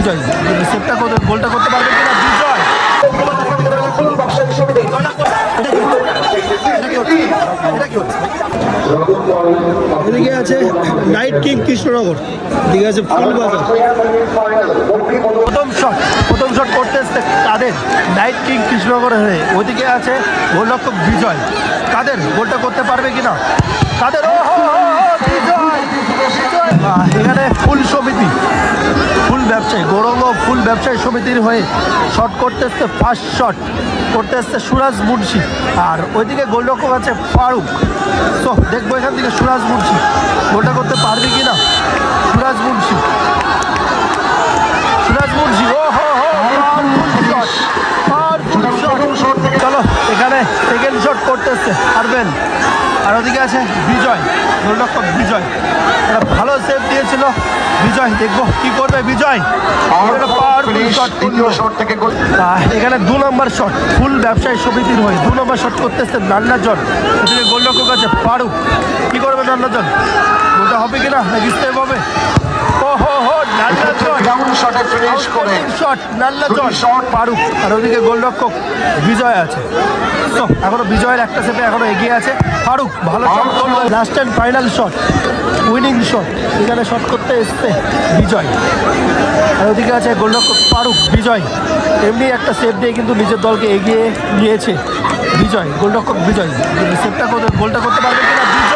বিজয় সেটটা গোলটা করতে পারবে কিনা বিজয়। এদিকে আছে নাইট কিং কৃষ্ণনগর, এদিকে আছে ফুলবাজার। প্রথম শট করতে এসছে কাদের, নাইট কিং কৃষ্ণনগরের হয়ে। ওদিকে আছে গোলরক্ষক বিজয়, কাদের গোলটা করতে পারবে কিনা কাদের। এখানে ফুল সমিতি, ফুল ব্যবসায়ী গৌরঙ্গ ফুল ব্যবসায়ী সমিতির হয়ে শট করতে এসছে, ফার্স্ট শট করতে এসছে সুরাজ মুন্সি। আর ওইদিকে গোলরক্ষক আছে ফারুক। তো দেখবো এখান থেকে সুরাজ মুন্সি গোলটা করতে পারবে কিনা। সুরাজ মুন্সি ও হো শট। চলো এখানে সেকেন্ড শট করতে এসছে পারবেন। আর ওদিকে আছে বিজয়, গোলরক্ষক বিজয়, একটা ভালো সেভ দিয়েছিল বিজয়, দেখবো কি করবে বিজয়। এখানে 2 নম্বর শট ফুল ব্যবসায়ী সমিতির হয়ে 2 নম্বর শট করতে এসছে নান্নাজন। এদিকে গোলরক্ষক আছে ফারুক, কি করবে নান্নাজন, গোলটা হবে কিনা নাকি সেভ হবে। ফারুক। আর ওদিকে গোলরক্ষক বিজয় আছে। তো এখনো বিজয়ের একটা সেভে এখনো এগিয়ে আছে ফারুক, ভালো শট করলো। Last and final shot, winning shot, এখানে শট করতে এসছে বিজয়। আর ওদিকে আছে গোলরক্ষক ফারুক, বিজয় এমনি একটা সেভ দিয়ে কিন্তু নিজের দলকে এগিয়ে নিয়েছে বিজয়, গোলরক্ষক বিজয়। সেভটা গোলটা করতে পারবে কিনা বিজয়।